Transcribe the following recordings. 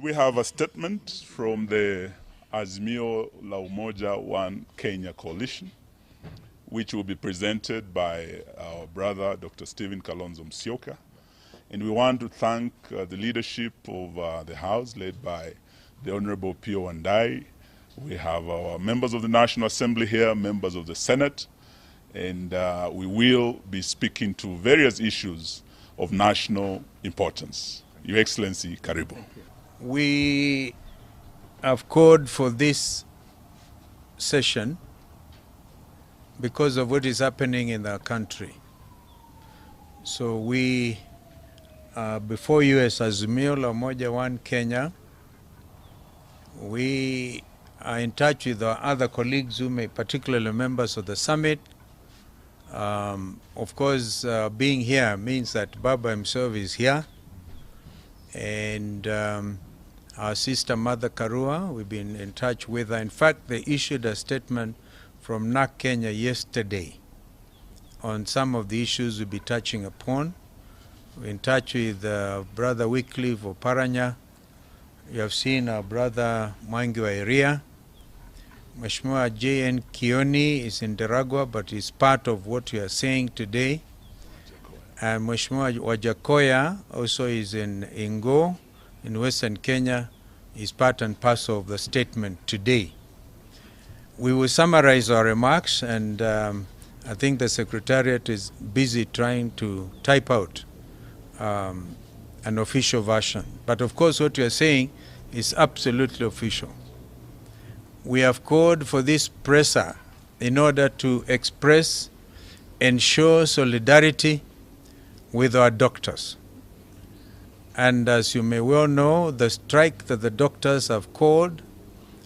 we have a statement from the Azimio La Umoja One Kenya coalition, which will be presented by our brother, Dr. Stephen Kalonzo Musyoka. And we want to thank the leadership of the House, led by the Honorable Pio Wandai. We have our members of the National Assembly here, members of the Senate, and we will be speaking to various issues of national importance. Your Excellency, karibu. We have called for this session because of what is happening in our country. So we, before you as Azimio La Umoja One Kenya, we are in touch with our other colleagues who may, particularly members of the summit. Of course, being here means that Baba himself is here. And our sister Mother Karua, we've been in touch with her. In fact, they issued a statement from NAC Kenya yesterday on some of the issues we'll be touching upon. We're in touch with Brother Wycliffe Oparanya. You have seen our brother Mwangi wa Iria. Mheshimiwa J.N. Kioni is in Deragwa, but is part of what we are saying today. And Mheshimiwa Wajakoya also is in Ingo, in Western Kenya, is part and parcel of the statement today. We will summarize our remarks, and I think the Secretariat is busy trying to type out an official version. But of course, what we are saying is absolutely official. We have called for this presser in order to express and show solidarity with our doctors. And as you may well know, the strike that the doctors have called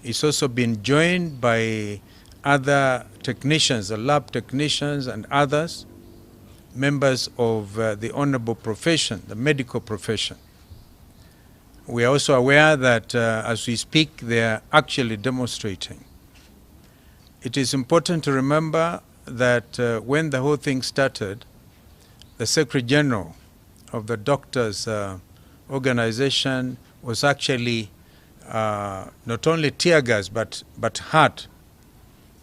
is also been joined by other technicians, the lab technicians and others, members of the honorable profession, the medical profession. We are also aware that as we speak, they are actually demonstrating. It is important to remember that when the whole thing started, the Secretary General of the doctors' organization was actually not only tear gas but hurt,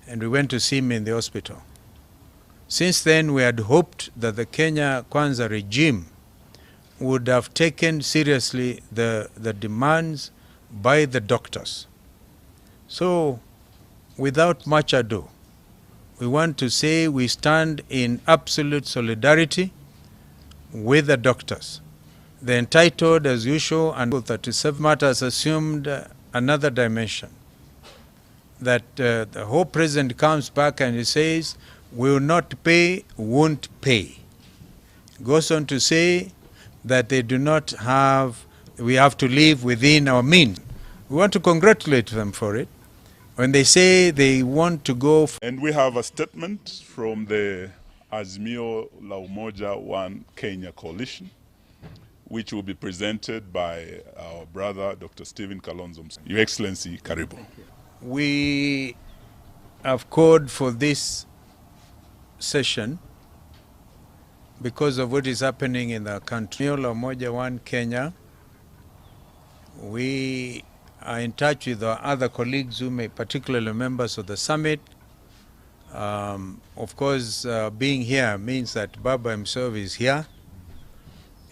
and we went to see him in the hospital. Since then, we had hoped that the Kenya Kwanza regime would have taken seriously the demands by the doctors. So, without much ado, we want to say we stand in absolute solidarity with the doctors. The entitled, as usual, and 37 matters assumed another dimension. That the whole president comes back and he says, will not pay, won't pay. Goes on to say that they do not have, we have to live within our means. We want to congratulate them for it. When they say they want to go... And we have a statement from the Azimio La Umoja One Kenya coalition, which will be presented by our brother, Dr. Stephen Kalonzo Musyoka. Your Excellency, karibu. We have called for this session because of what is happening in our country. Azimio La Umoja One Kenya, we are in touch with our other colleagues who may, particularly members of the summit. Of course, being here means that Baba himself is here.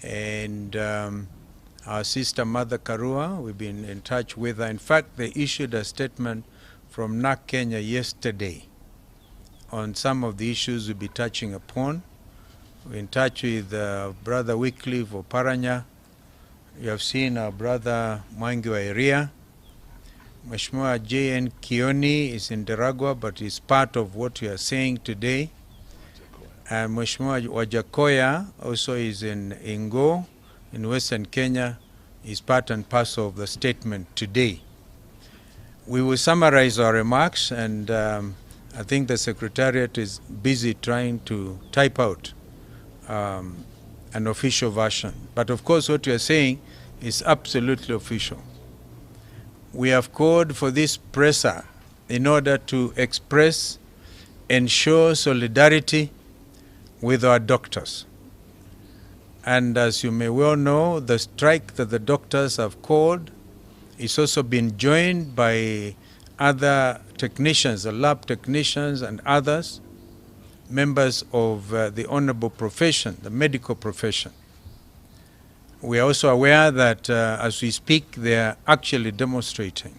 And our sister Mother Karua, we've been in touch with her. In fact, they issued a statement from NAC Kenya yesterday on some of the issues we'll be touching upon. We're in touch with Brother Wycliffe Oparanya. You have seen our brother Mwangi wa Iria. Mheshimiwa J.N. Kioni is in Deragwa, but is part of what we are saying today. And Mheshimiwa Wajakoya also is in Ingo, in Western Kenya, is part and parcel of the statement today. We will summarize our remarks, and I think the Secretariat is busy trying to type out an official version. But of course, what we are saying is absolutely official. We have called for this presser in order to express and show solidarity with our doctors. And as you may well know, the strike that the doctors have called It's also been joined by other technicians, the lab technicians and others, members of the honorable profession, the medical profession. We are also aware that as we speak, they are actually demonstrating.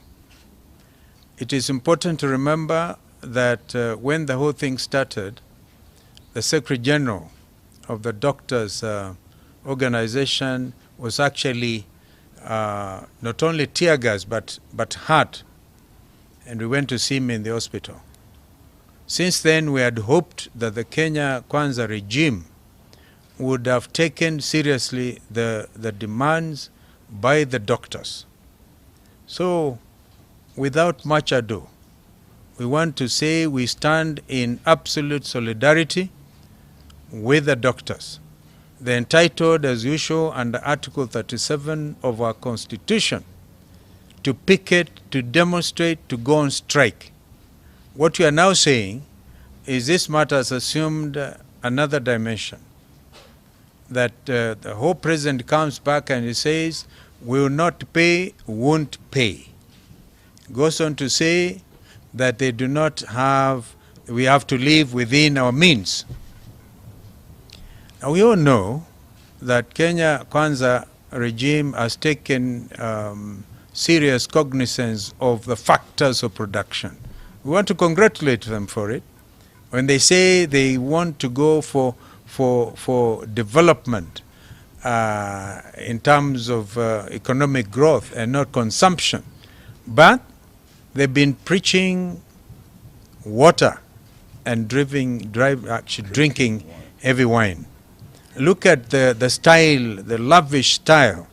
It is important to remember that when the whole thing started, the Secretary General of the doctors' organization was actually not only tear gas but hurt, and we went to see him in the hospital. Since then, we had hoped that the Kenya Kwanza regime would have taken seriously the demands by the doctors. So, without much ado, we want to say we stand in absolute solidarity with the doctors. They're entitled, as usual, under Article 37 of our Constitution, to picket, to demonstrate, to go on strike. What you are now saying is this matter has assumed another dimension. That the whole president comes back and he says, we will not pay, won't pay. Goes on to say that they do not have, we have to live within our means. Now we all know that Kenya Kwanza regime has taken serious cognizance of the factors of production. We want to congratulate them for it. When they say they want to go for development in terms of economic growth and not consumption. But they've been preaching water and actually drinking heavy wine. Look at the style, the lavish style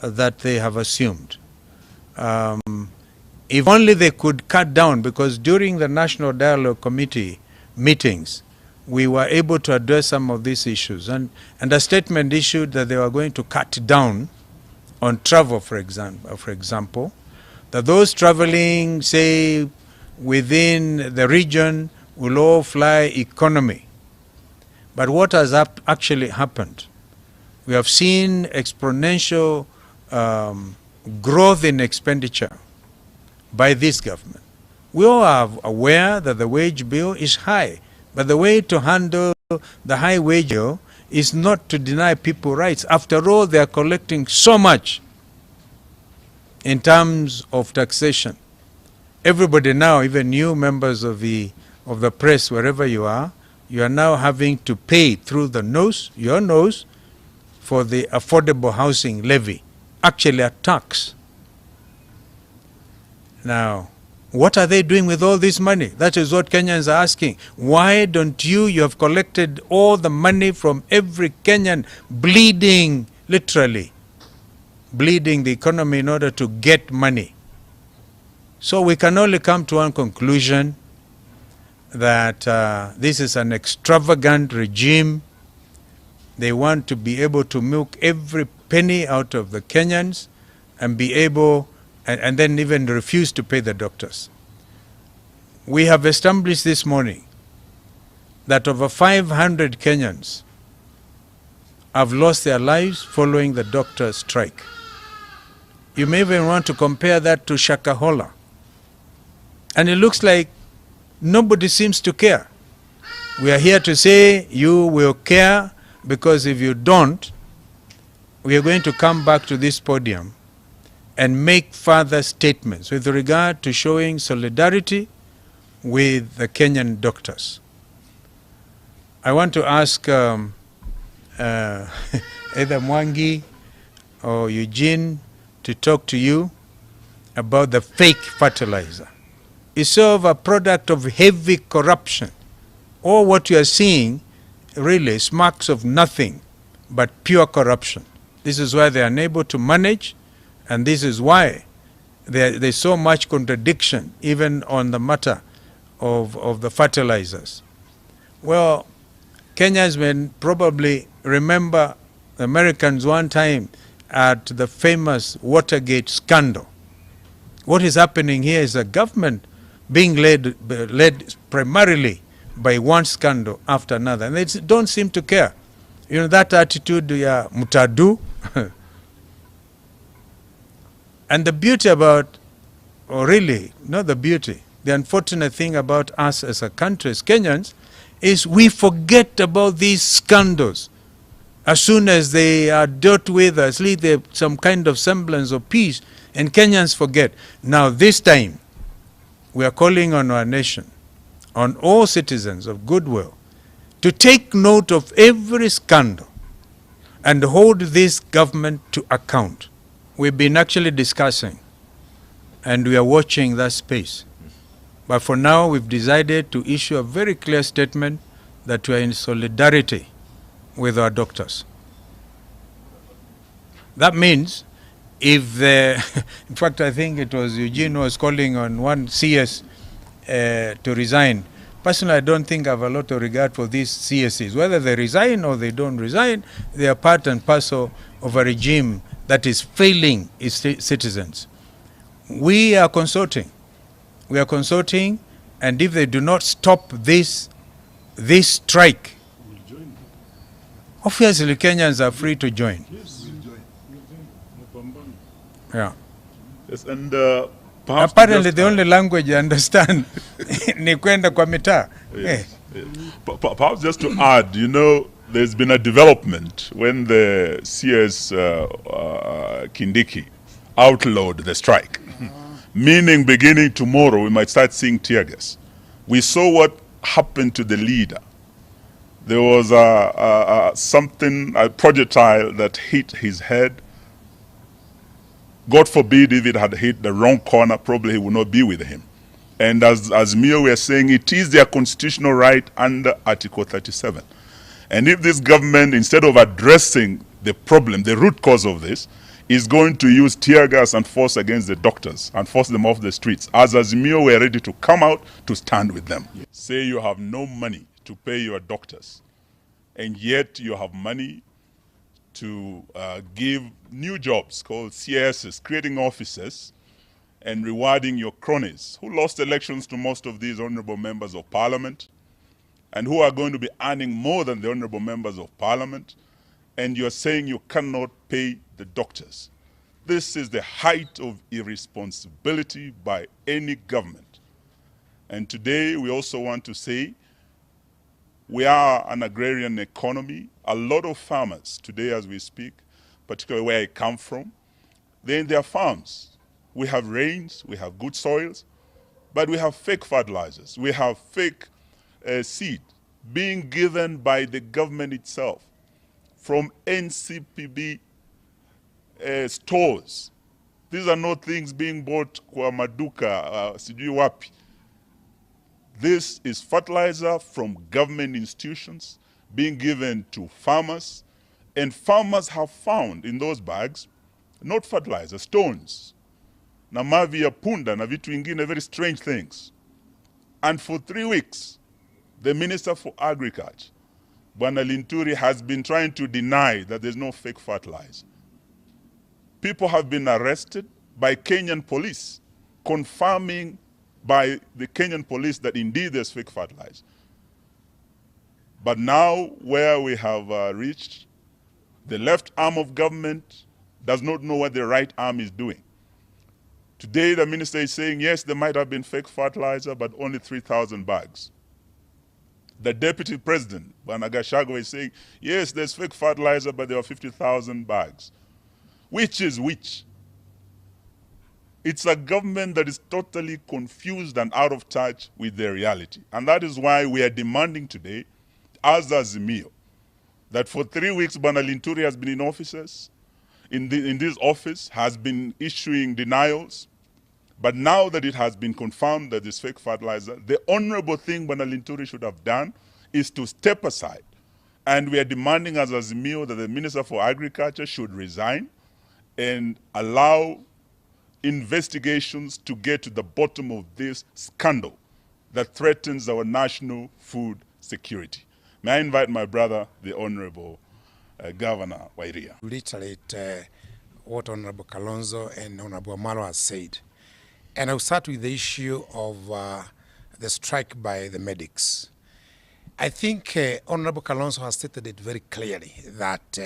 that they have assumed. If only they could cut down, because during the National Dialogue Committee meetings, we were able to address some of these issues. And a statement issued that they were going to cut down on travel, for example, that those traveling, say, within the region will all fly economy. But what has actually happened? We have seen exponential growth in expenditure by this government. We all are aware that the wage bill is high, but the way to handle the high wage bill is not to deny people rights. After all, they are collecting so much in terms of taxation. Everybody now, even you members of the press, wherever you are now having to pay through the nose, your nose, for the affordable housing levy, actually a tax. Now, what are they doing with all this money? That is what Kenyans are asking. Why don't you have collected all the money from every Kenyan, bleeding, literally, bleeding the economy in order to get money. So we can only come to one conclusion, that this is an extravagant regime. They want to be able to milk every penny out of the Kenyans and be able, and then even refuse to pay the doctors. We have established this morning that over 500 Kenyans have lost their lives following the doctor strike. You may even want to compare that to Shakahola. And it looks like nobody seems to care. We are here to say you will care, because if you don't, we are going to come back to this podium and make further statements with regard to showing solidarity with the Kenyan doctors. I want to ask either Mwangi or Eugene to talk to you about the fake fertilizer. It's sort of a product of heavy corruption. All what you are seeing really smacks of nothing but pure corruption. This is why they are unable to manage, and this is why there's so much contradiction even on the matter of the fertilizers. Well, Kenyans may probably remember the Americans one time at the famous Watergate scandal. What is happening here is a government being led primarily by one scandal after another, and they don't seem to care. You know, that attitude, yeah, mutadu. And the beauty about, or really, not the beauty, the unfortunate thing about us as a country, as Kenyans, is we forget about these scandals. As soon as they are dealt with, at least there's some kind of semblance of peace, and Kenyans forget. Now this time, we are calling on our nation, on all citizens of goodwill, to take note of every scandal and hold this government to account. We've been actually discussing, and we are watching that space. But for now, we've decided to issue a very clear statement that we are in solidarity with our doctors. That means if the, in fact, I think it was Eugene who was calling on one CS to resign. Personally, I don't think I have a lot of regard for these CSCs. Whether they resign or they don't resign, they are part and parcel of a regime that is failing its citizens. We are consulting. We are consulting, and if they do not stop this strike, obviously Kenyans are free to join. Yeah. Yes, and perhaps apparently the only language I understand ni kwenda kwa mitaa. Yes. Perhaps just to add, you know, there's been a development when the CS Kindiki outlawed the strike. Meaning beginning tomorrow we might start seeing tear gas. We saw what happened to the leader. There was a projectile that hit his head. God forbid if it had hit the wrong corner, probably he would not be with him. And as Azimio we are saying, it is their constitutional right under Article 37. And if this government, instead of addressing the problem, the root cause of this, is going to use tear gas and force against the doctors and force them off the streets, as Azimio we are ready to come out to stand with them. Yes. Say you have no money to pay your doctors, and yet you have money to give new jobs called CSs, creating offices and rewarding your cronies who lost elections to most of these honorable members of parliament and who are going to be earning more than the honorable members of parliament, and you're saying you cannot pay the doctors. This is the height of irresponsibility by any government. And today we also want to say we are an agrarian economy. A lot of farmers today as we speak, particularly where I come from, they're in their farms. We have rains, we have good soils, but we have fake fertilizers. We have fake seed being given by the government itself from NCPB stores. These are not things being bought kwa maduka, sijui wapi. This is fertilizer from government institutions being given to farmers, and farmers have found in those bags not fertilizer, stones, na mavi ya punda na vitu ingine, very strange things. And for 3 weeks, the Minister for Agriculture, Bwana Linturi, has been trying to deny that there's no fake fertilizer. People have been arrested by Kenyan police, confirming by the Kenyan police that indeed there's fake fertilizer. But now where we have reached, the left arm of government does not know what the right arm is doing. Today the minister is saying, yes, there might have been fake fertilizer, but only 3,000 bags. The deputy president, Bwana Gachagua, is saying, yes, there's fake fertilizer, but there are 50,000 bags. Which is which? It's a government that is totally confused and out of touch with their reality. And that is why we are demanding today, as Azimio, that for 3 weeks, Bwana Linturi has been in offices, in this office, has been issuing denials. But now that it has been confirmed that this fake fertilizer, the honorable thing Bwana Linturi should have done is to step aside. And we are demanding as Azimio that the Minister for Agriculture should resign and allow investigations to get to the bottom of this scandal that threatens our national food security. May I invite my brother, the Honorable Governor Wairia. Reiterate what Honorable Kalonzo and Honorable Amalo has said. And I'll start with the issue of the strike by the medics. I think Honorable Kalonzo has stated it very clearly that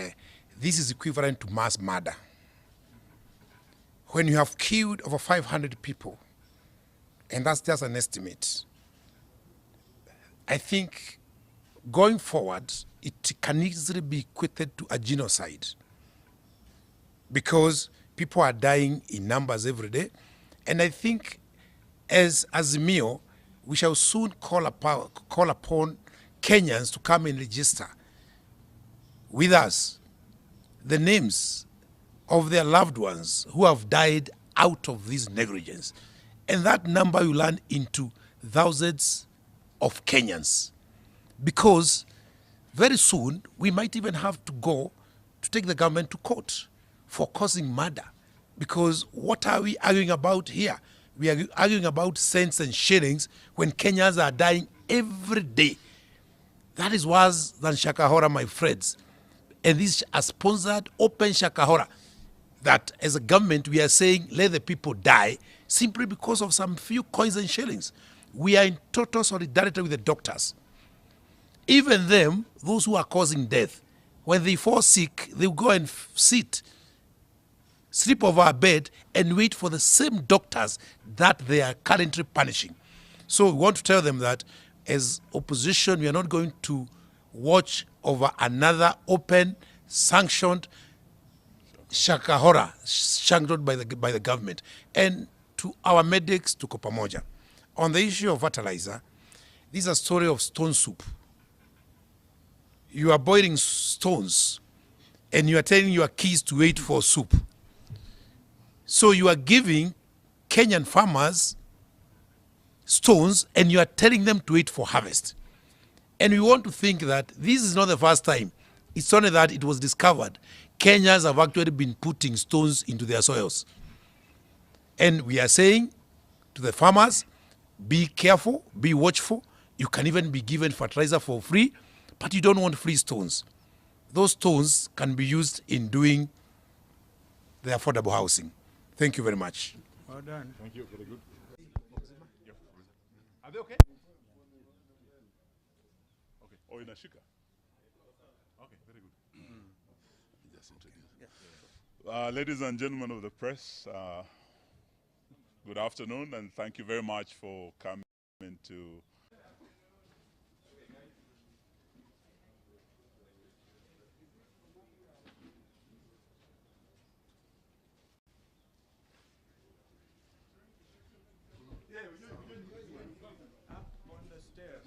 this is equivalent to mass murder. when you have killed over 500 people, and that's just an estimate, I think going forward, it can easily be equated to a genocide because people are dying in numbers every day. And I think as Azimio, we shall soon call upon Kenyans to come and register with us the names of their loved ones who have died out of this negligence. And that number will land into thousands of Kenyans. Because very soon we might even have to go to take the government to court for causing murder. Because what are we arguing about here? We are arguing about cents and shillings when Kenyans are dying every day. That is worse than Shakahora, my friends. And this is a sponsored open Shakahora that as a government we are saying let the people die simply because of some few coins and shillings. We are in total solidarity with the doctors. Even them, those who are causing death, when they fall sick, they will go and sleep over a bed and wait for the same doctors that they are currently punishing. So we want to tell them that as opposition, we are not going to watch over another open, sanctioned Shakahora, sanctioned by the government. And to our medics, to Kopamoja. On the issue of fertilizer, this is a story of stone soup. You are boiling stones and you are telling your kids to wait for soup. So you are giving Kenyan farmers stones and you are telling them to wait for harvest. And we want to think that this is not the first time. It's only that it was discovered. Kenyans have actually been putting stones into their soils. And we are saying to the farmers, be careful, be watchful. You can even be given fertilizer for free, but you don't want free stones. Those stones can be used in doing the affordable housing. Thank you very much. Well done. Thank you. Very good. Are they okay? Okay. Oh, in Ashika. Okay, very good. Just introduce. Ladies and gentlemen of the press, good afternoon, and thank you very much for coming to On the stairs.